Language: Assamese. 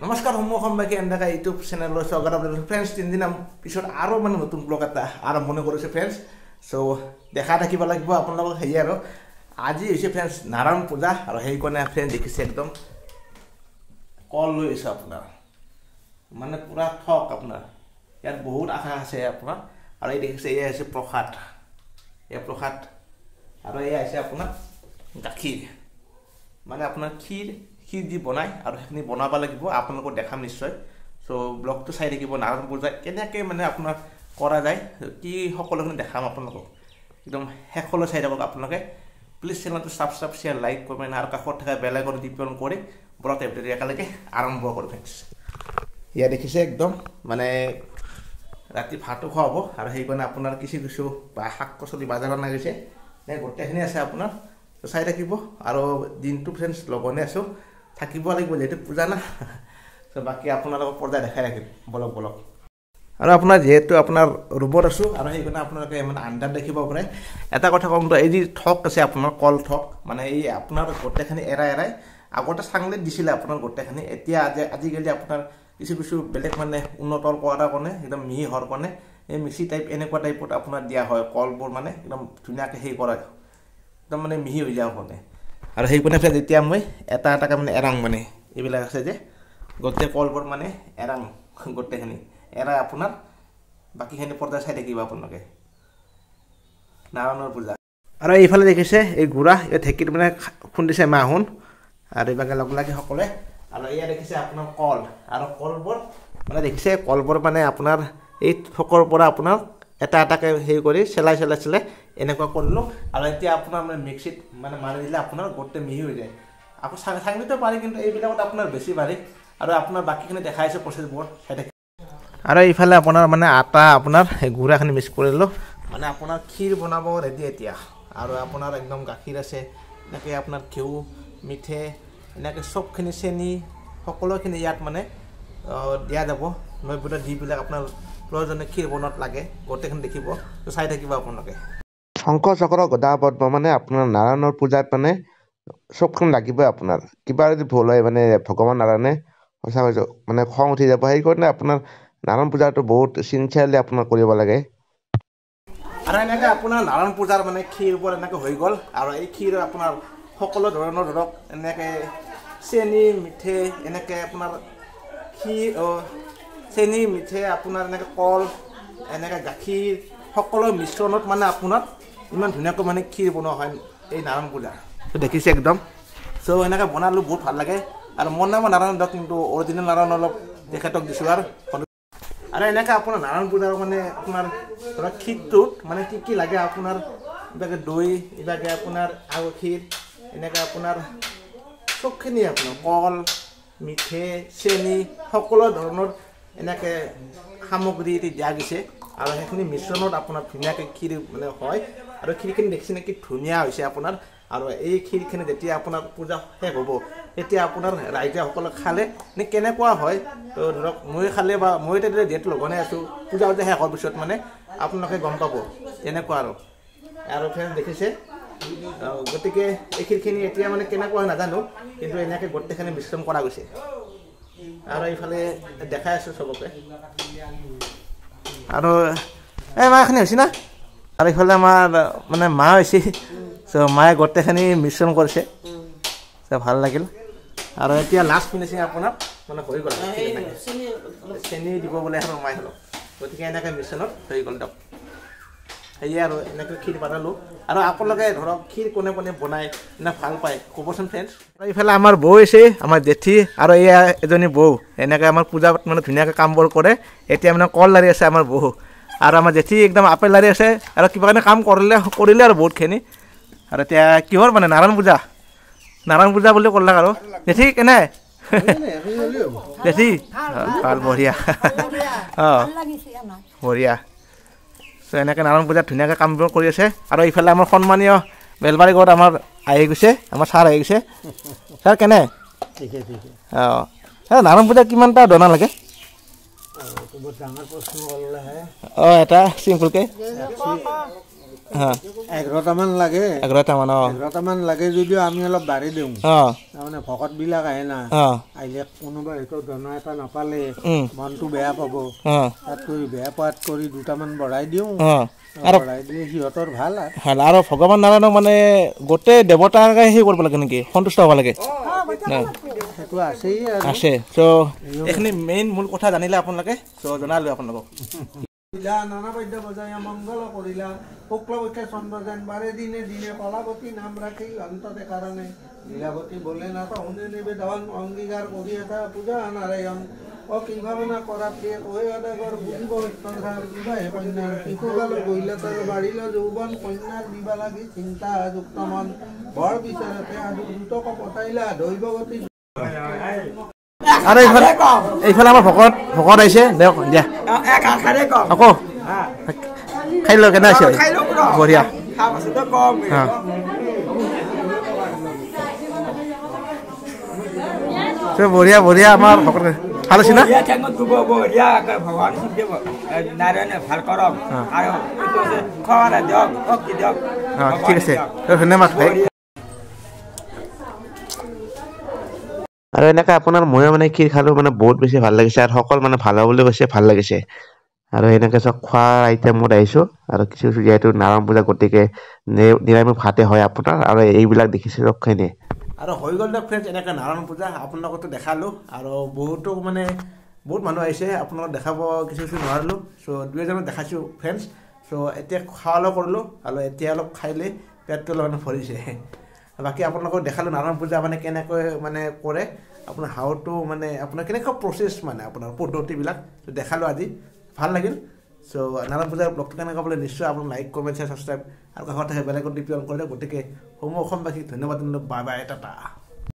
নমস্কাৰ সম্মুখমবাসী এনেকা ইউটিউব চেনেলৰ স্বাগত আপোনালোক ফ্ৰেণ্ডছ 3 দিন পিছত আৰু মানে নতুন ব্লগ এটা আৰম্ভণি কৰিছে ফ্ৰেণ্ডছ সো দেখা থাকিব লাগিব আপোনালোক হেই আৰু আজি হৈছে ফ্ৰেণ্ডছ নাৰায়ণ পূজা আৰু হেই কোনে ফ্ৰেণ্ড দেখিছে একদম কল লৈ আছে আপোনাৰ মানে পুৰা ঠক আপোনাৰ ইয়াত বহুত আশা আছে আপোনাৰ আৰু এই দেখিছে এই আছে প্ৰসাদ এই প্ৰসাদ আৰু এই আছে আপোনাৰ গাখীৰ মানে আপোনাৰ ক্ষীৰ দি বনাই আৰু হেখিনি বনাবা লাগিব আপোনালোক দেখাম নিশ্চয় সো ব্লগটো চাই থাকিব নাৰায়ণ পূজা কেনেকৈ মানে আপোনাৰ কৰা যায় কি সকলোখিনি দেখাম আপোনালোক একদম হেকলৈ চাই থাকক আপোনালোকে প্লিজ চেনেলটো সাবস্ক্ৰাইব শেয়াৰ লাইক কমেণ্ট আৰু কাষত থকা বেল আইকন টিপন কৰি ব্ৰত এভৰি একেলগে আৰম্ভ কৰোঁ ফ্ৰেণ্ডছ ইয়া দেখিছে একদম মানে ৰাতি ভাতো খোৱা হ'ব আৰু সেইকাৰণে আপোনাৰ কিছু বা শাক পাচলি বজাৰত লাগিছে নে গোটেইখিনি আছে আপোনাৰ চাই থাকিব আৰু দিনটো ফ্ৰেণ্ডছ লগনে আছোঁ থাকিব লাগিব যেহেতু পূজা না তো বাকী আপোনালোকক পৰ্দা দেখাই ৰাখিম বলক আৰু আপোনাৰ যেহেতু আপোনাৰ ৰুমত আছোঁ আৰু সেইকাৰণে আপোনালোকে মানে আণ্ডাৰ দেখিব পাৰে এটা কথা কম এই যি ঠক আছে আপোনাৰ কল ঠক মানে এই আপোনাৰ গোটেইখিনি এৰাই আগতে চাংলিত দিছিলে আপোনাৰ গোটেইখিনি এতিয়া আজিকালি আপোনাৰ কিছু বেলেগ মানে উন্নত কৰাৰ কাৰণে একদম মিহি হোৱাৰ কাৰণে এই মিক্সি টাইপ এনেকুৱা টাইপত আপোনাৰ দিয়া হয় কলবোৰ মানে একদম ধুনীয়াকৈ সেই কৰা একদম মানে মিহি হৈ যাওঁ মানে আৰু সেইকাৰণে ফ্ৰেণ্ড এতিয়া মই এটা মানে এৰাং মানে এইবিলাক আছে যে গোটেই কলবোৰ মানে এৰাং গোটেইখিনি এৰাই আপোনাৰ বাকীখিনি পৰ্দা চাই থাকিব আপোনালোকে নাৰায়ণৰ পূজা আৰু এইফালে দেখিছে এই গুড়া এই ঢেঁকীত মানে খুন্দিছে মাহুন আৰু এইভাগে লগ লাগি সকলোৱে আৰু এয়া দেখিছে আপোনাৰ কল আৰু কলবোৰ মানে দেখিছে কলবোৰ মানে আপোনাৰ এই থকৰ পৰা আপোনাৰ এটাকৈ হেৰি কৰি চেলাই এনেকুৱা কৰিলোঁ আৰু এতিয়া আপোনাৰ মানে মিক্সিত মানে মাৰি দিলে আপোনাৰ গোটেই মিহি হৈ যায় আকৌ চাংলিতো পাৰি কিন্তু এইবিলাকত আপোনাৰ বেছি পাৰি আৰু আপোনাৰ বাকীখিনি দেখাইছে প্ৰচেছবোৰ চাই থাকে আৰু এইফালে আপোনাৰ মানে আটা আপোনাৰ গুড়াখিনি মিক্স কৰিলোঁ মানে আপোনাৰ ক্ষীৰ বনাব ৰেডি এতিয়া আৰু আপোনাৰ একদম গাখীৰ আছে এনেকৈ আপোনাৰ ঘিউ মিঠে এনেকৈ চবখিনি চেনি সকলোখিনি ইয়াত মানে দিয়া যাব মই বোলে দি পেলাই আপোনাৰ প্ৰয়োজনীয় ক্ষীৰ বনোৱাত লাগে গোটেইখিনি দেখিব তো চাই থাকিব আপোনালোকে শংখ চক্ৰ গদা পদ্ম মানে আপোনাৰ নাৰায়ণৰ পূজাত মানে চবখিনি লাগিবই আপোনাৰ কিবা যদি ভুল হয় মানে ভগৱান নাৰায়ণে সঁচা কৈছোঁ মানে খং উঠি যাব সেইকাৰণে আপোনাৰ নাৰায়ণ পূজাটো বহুত চিনচিয়াৰলি আপোনাৰ কৰিব লাগে আৰু এনেকৈ আপোনাৰ নাৰায়ণ পূজাৰ মানে ক্ষীৰবোৰ এনেকৈ হৈ গ'ল আৰু এই ক্ষীৰ আপোনাৰ সকলো ধৰণৰ ধৰক এনেকৈ চেনি মিঠে এনেকৈ আপোনাৰ চেনি মিঠে আপোনাৰ এনেকৈ কল এনেকৈ গাখীৰ সকলো মিশ্ৰণত মানে আপোনাৰ ইমান ধুনীয়াকৈ মানে ক্ষীৰ বনোৱা হয় এই নাৰায়ণ পূজা দেখিছে একদম চ' এনেকৈ বনালোঁ বহুত ভাল লাগে আৰু মোৰ নাম নাৰায়ণ দক কিন্তু অৰিজিনেল নাৰায়ণ অলপ তেখেতক দিছোঁ আৰু এনেকৈ আপোনাৰ নাৰায়ণ পূজাৰ মানে আপোনাৰ ধৰক ক্ষীৰটোত মানে কি লাগে আপোনাৰ ইভাগে দৈ ইভাগে আপোনাৰ আৰু ক্ষীৰ এনেকৈ আপোনাৰ চবখিনি আপোনাৰ কল মিঠে চেনি সকলো ধৰণৰ এনেকৈ সামগ্ৰী দিয়া গৈছে আৰু সেইখিনি মিশ্ৰণত আপোনাৰ ধুনীয়াকৈ ক্ষীৰ মানে হয় আৰু ক্ষীৰখিনি দেখিছে নেকি ধুনীয়া হৈছে আপোনাৰ আৰু এই ক্ষীৰখিনি যেতিয়া আপোনাৰ পূজা শেষ হ'ব তেতিয়া আপোনাৰ ৰাইজে সকলো খালে নে কেনেকুৱা হয় তো ধৰক মই খালে বা মই তেতিয়া যিহেতু লগনে আছোঁ পূজা শেষ হোৱাৰ পিছত মানে আপোনালোকে গম পাব এনেকুৱা আৰু ফ্ৰেণ্ড দেখিছে গতিকে এই ক্ষীৰখিনি এতিয়া মানে কেনেকুৱা হয় নাজানো কিন্তু এনেকৈ গোটেইখিনি মিশ্ৰণ কৰা গৈছে আৰু এইফালে দেখাই আছোঁ চবকে আৰু এই মাখিনি হৈছে না আৰু এইফালে আমাৰ মানে মা হৈছে চ' মায়ে গোটেইখিনি মিশ্ৰণ কৰিছে চ' ভাল লাগিল আৰু এতিয়া লাষ্ট ফিনিচিং আপোনাৰ মানে হৈ গ'ল চেনি দিব বোলে আৰু মায়ে হ'লক গতিকে এনেকৈ মিশ্ৰণত হৈ গ'ল দিয়ক সেয়ে আৰু এনেকৈ ক্ষীৰ বনালোঁ আৰু আপোনালোকে ধৰক ক্ষীৰ কোনে বনায় নে ভাল পায় ক'বচোন ফ্ৰেণ্ডছ আৰু এইফালে আমাৰ বৌ হৈছে আমাৰ জেঠী আৰু এয়া এজনী বৌ এনেকৈ আমাৰ পূজাত মানে ধুনীয়াকৈ কামবোৰ কৰে এতিয়া মানে কল লাৰি আছে আমাৰ বৌ আৰু আমাৰ জেঠী একদম আপেল লাৰি আছে আৰু কিবা কাৰণে কাম কৰিলে আৰু বহুতখিনি আৰু এতিয়া কিহৰ মানে নাৰায়ণ পূজা বুলি ক'লাক আৰু জেঠী কেনে জেঠী ভাল বঢ়িয়া অঁ বঢ়িয়া চ' এনেকৈ নাৰায়ণ পূজাত ধুনীয়াকৈ কামবোৰ কৰি আছে আৰু এইফালে আমাৰ সন্মানীয় বেলবাৰী গাঁৱত আমাৰ আহি গৈছে আমাৰ ছাৰ আহি গৈছে ছাৰ কেনে অঁ নাৰায়ণ পূজা কিমানটা দনা লাগে অঁ এটা চিম্পুলকৈ 11টামান লাগে 11টামান 11টামান লাগে যদিও আমি অলপ বাঢ়ি দিওঁ তাৰমানে ভকতবিলাক আহে না আহিলে কোনোবা হয়তো ধনা এটা নাপালে মনটো বেয়া পাব তাত কৰি বেয়া পোৱাত কৰি 2টামান বঢ়াই দিওঁ আৰু বঢ়াই দিলে সিহঁতৰ ভাল আৰু ভগৱান নাৰায়ণক মানে গোটেই দেৱতাকে সেই কৰিব লাগে নেকি সন্তুষ্ট হ'ব লাগে সেইটো আছেই আছে চ' এইখিনি মেইন মূল কথা জানিলে আপোনালোকে চ' জনালোঁ আপোনালোকক নানা বাদ্য বজাই মংগল কৰিলা শুক্লপক্ষে চন্দ্ৰযান বাৰে দিনে দিনে কলাৱতী নাম ৰাখি অন্ততে কাৰণে লীলাৱতী বলে না শুনে নিবেদন অংগীকাৰ কৰি এটা পূজা নাৰায়ণ অকিভাৱনা কৰা প্ৰিয় কৈ আদাগৰ বুজিব সত্যধাৰ বিবাহে কন্যাৰ শিশুকালত গহিলা তাৰ বাঢ়িল যৌৱন কন্যাৰ দিবা লাগি চিন্তা যুক্ত মন বৰ বিচাৰতে আজি দ্ৰুতক পতাইলা দৈৱগতী আৰু এইফালে আমাৰ ভকত আহিছে দিয়ক দিয়া আকৌ খাই লওঁ কেনে আছে বঢ়িয়া বঢ়িয়া বঢ়িয়া আমাৰ ভকত ভাল হৈছে না ভগৱান শিৱদেৱ নাৰায়ণে ভাল কৰক আৰু খোৱা দিয়ক শক্তি দিয়ক ঠিক আছে ধন্যবাদ ভাই আৰু এনেকৈ আপোনাৰ ময়ো মানে ক্ষীৰ খালোঁ মানে বহুত বেছি ভাল লাগিছে আৰু সকলো মানে ভাল হ'ব বুলি কৈছে ভাল লাগিছে আৰু এনেকৈ চব খোৱাৰ আইটেমত আহিছোঁ আৰু কিছু যিহেতু নাৰায়ণ পূজা গতিকে নিৰামিষ ভাতে হয় আপোনাৰ আৰু এইবিলাক দেখিছে চবখিনি আৰু হৈ গ'ল দিয়ক ফ্ৰেণ্ডছ এনেকৈ নাৰায়ণ পূজা আপোনালোকতো দেখালোঁ আৰু বহুতো মানে বহুত মানুহ আহিছে আপোনালোকক দেখাব কিছু নোৱাৰিলোঁ চ' 2-এজনক দেখাইছোঁ ফ্ৰেণ্ডছ চ' এতিয়া খোৱা লোৱা কৰিলোঁ আৰু এতিয়া অলপ খাইলে পেটটো অলপ মানে ভৰিছে বাকী আপোনালোকক দেখালোঁ নাৰায়ণ পূজা মানে কেনেকৈ মানে কৰে আপোনাৰ হাউটো মানে আপোনাৰ কেনেকুৱা প্ৰচেছ মানে আপোনাৰ পদ্ধতিবিলাক দেখালোঁ আজি ভাল লাগিল চ' নাৰায়ণ পূজাৰ ব্লগটো কেনেকুৱা বোলে নিশ্চয় আপোনাৰ লাইক কমেণ্ট শ্বেয়াৰ ছাবস্ক্ৰাইব আৰু কাষত থাকে বেলেগত টিপি অন কৰিলে গতিকে অসমবাসীক ধন্যবাদ বাই বাই টাটা